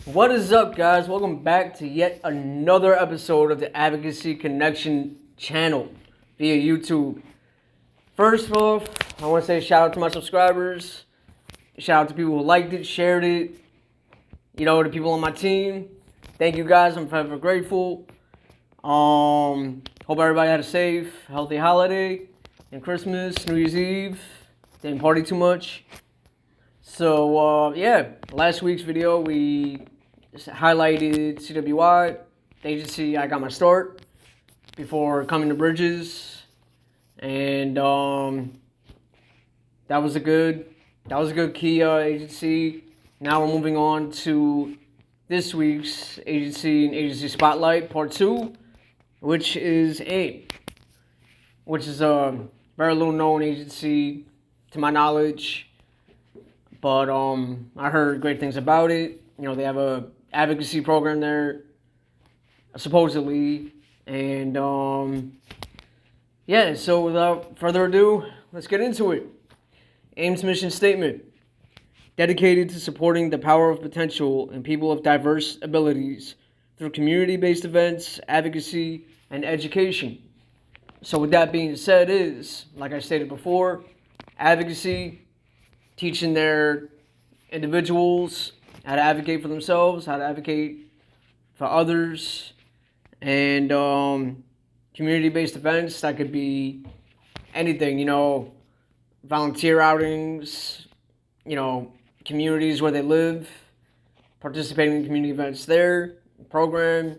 What is up, guys? Welcome back to yet another episode of the Advocacy Connection channel via YouTube. First off, I want to say shout out to my subscribers. Shout out to people who liked it, shared it. The people on my team. Thank you, guys. I'm forever grateful. Hope everybody had a safe, healthy holiday and Christmas, New Year's Eve. Didn't party too much. So, last week's video we highlighted CWI, the agency I got my start before coming to Bridges, and that was a good key agency. Now we're moving on to this week's agency and agency spotlight part 2, which is A.I.M, which is a very little known agency to my knowledge. But I heard great things about it. They have a advocacy program there, supposedly. And so without further ado, let's get into it. A.I.M.'s mission statement: dedicated to supporting the power of potential in people of diverse abilities through community-based events, advocacy, and education. So with that being said, is, like I stated before, advocacy, teaching their individuals how to advocate for themselves, how to advocate for others, and community-based events. That could be anything, volunteer outings, communities where they live, participating in community events there, program,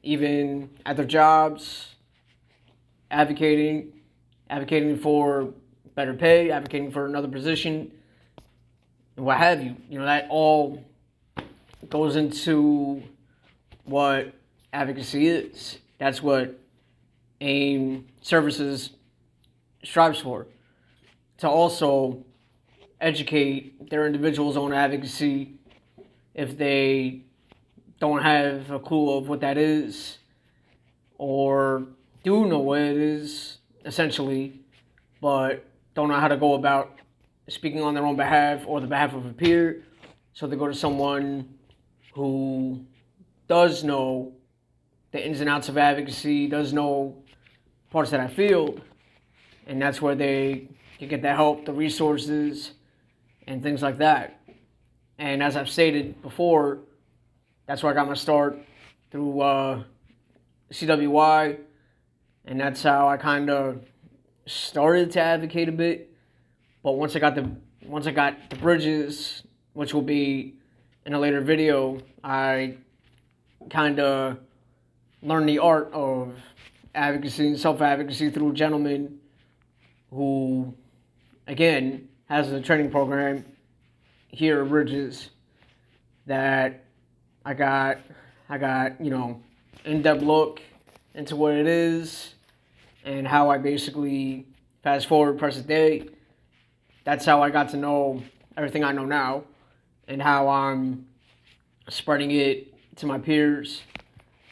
even at their jobs, advocating for better pay, advocating for another position, and what have you. That all goes into what advocacy is. That's what A.I.M Services strives for. To also educate their individuals on advocacy if they don't have a clue of what that is, or do know what it is, essentially, but don't know how to go about speaking on their own behalf or the behalf of a peer. So they go to someone who does know the ins and outs of advocacy, does know parts of that field, and that's where they can get the help, the resources, and things like that. And as I've stated before, that's where I got my start, through CWI, and that's how I kind of started to advocate a bit. But once I got the Bridges, which will be in a later video, I kind of learned the art of advocacy and self-advocacy through a gentleman who, again, has a training program here at Bridges that I got in-depth look into what it is and how I basically fast forward present day. That's how I got to know everything I know now, and how I'm spreading it to my peers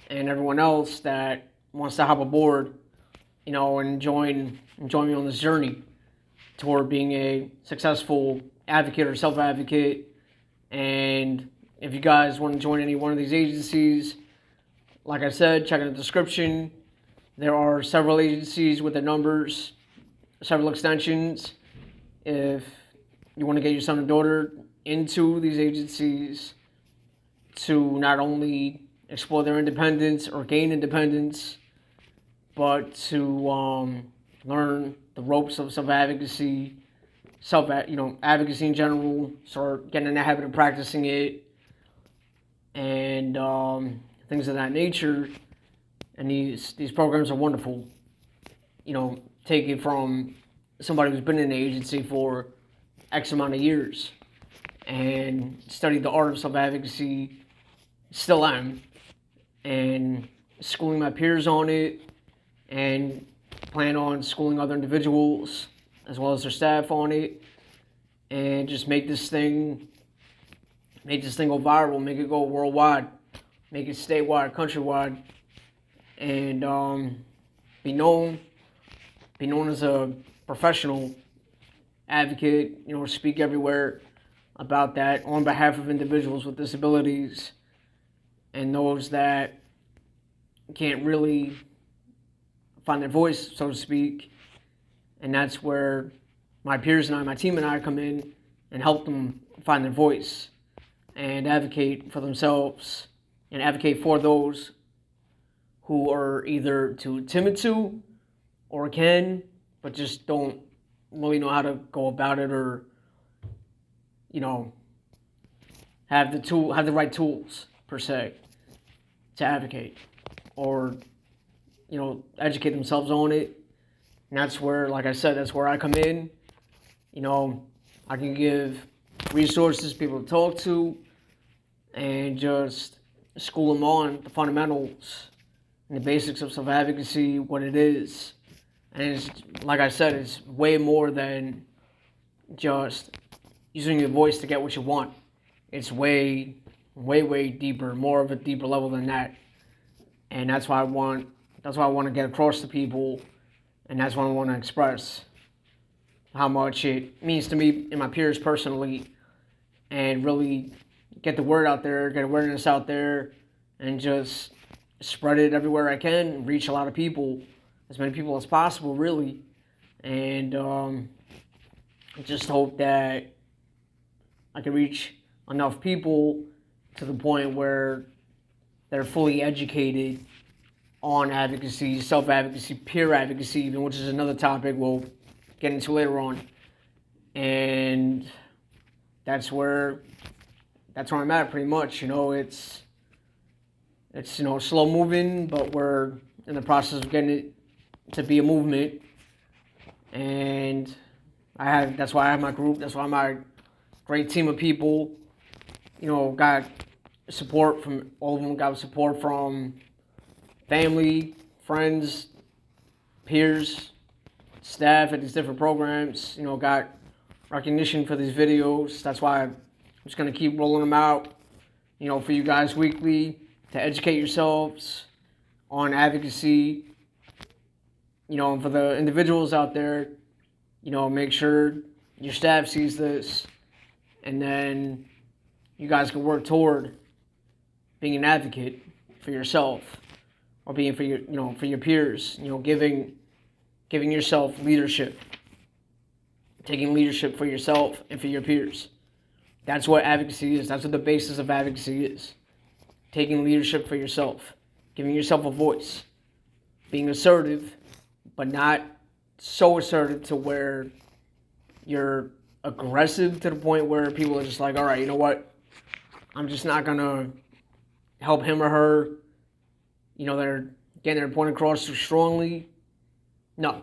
and everyone else that wants to hop aboard, and join me on this journey toward being a successful advocate or self-advocate. And if you guys want to join any one of these agencies, like I said, check in the description. There are several agencies with their numbers, several extensions. If you want to get your son and daughter into these agencies to not only explore their independence or gain independence, but to learn the ropes of self-advocacy, advocacy in general, start getting in the habit of practicing it, and things of that nature. And these programs are wonderful. Take it from somebody who's been in the agency for X amount of years and studied the art of self-advocacy, still am, and schooling my peers on it, and plan on schooling other individuals as well as their staff on it, and just make this thing go viral, make it go worldwide, make it statewide, countrywide, and be known as a professional advocate, speak everywhere, about that on behalf of individuals with disabilities and those that can't really find their voice, so to speak. And that's where my peers and I, my team and I, come in and help them find their voice and advocate for themselves and advocate for those who are either too timid to or can, but just don't really know how to go about it, or, you know, have the right tools per se to advocate, or, you know, educate themselves on it. And that's where, like I said, that's where I come in. You know, I can give resources, people to talk to, and just school them on the fundamentals and the basics of self-advocacy, what it is. And it's, like I said, it's way more than just using your voice to get what you want. It's way, way, way deeper, more of a deeper level than that. And that's why I want to get across to people, and that's what I want to express, how much it means to me and my peers personally, and really get the word out there, get awareness out there, and just spread it everywhere I can, reach a lot of people, as many people as possible, really. And I just hope that I can reach enough people to the point where they're fully educated on advocacy, self-advocacy, peer advocacy, even, which is another topic we'll get into later on. And that's where I'm at, pretty much. You know, it's you know, slow moving, but we're in the process of getting it to be a movement. And that's why I have my group. That's why my great team of people, you know, got support from all of them. Got support from family, friends, peers, staff at these different programs. You know, got recognition for these videos. That's why I'm just gonna keep rolling them out, you know, for you guys weekly, to educate yourselves on advocacy. You know, and for the individuals out there, you know, make sure your staff sees this, and then you guys can work toward being an advocate for yourself, or being for your, you know, for your peers. You know, giving yourself leadership, taking leadership for yourself and for your peers. That's what advocacy is. That's what the basis of advocacy is. Taking leadership for yourself, giving yourself a voice, being assertive, but not so assertive to where you're aggressive to the point where people are just like, all right, you know what? I'm just not going to help him or her. You know, they're getting their point across too strongly. No,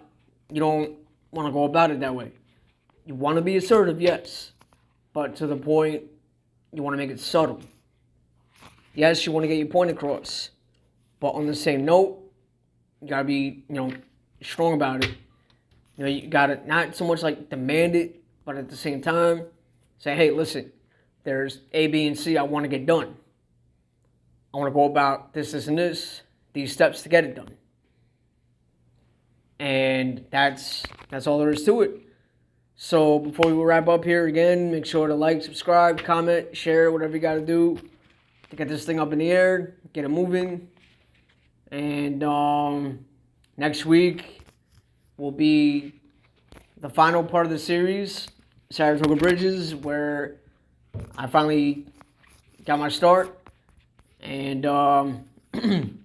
you don't want to go about it that way. You want to be assertive, yes, but to the point, you want to make it subtle. Yes, you want to get your point across, but on the same note, you got to be, you know, strong about it. You know, you got to not so much like demand it, but at the same time, say, hey, listen, there's A, B, and C I want to get done. I want to go about this, and this, these steps to get it done. And that's all there is to it. So before we wrap up here, again, make sure to like, subscribe, comment, share, whatever you got to do to get this thing up in the air, get it moving. And next week will be the final part of the series, Saratoga Bridges, where I finally got my start. And can't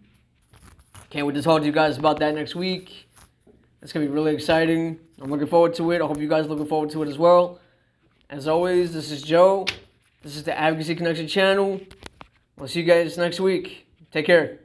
wait to talk to you guys about that next week. It's going to be really exciting. I'm looking forward to it. I hope you guys are looking forward to it as well. As always, this is Joe. This is the Advocacy Connection channel. We'll see you guys next week. Take care.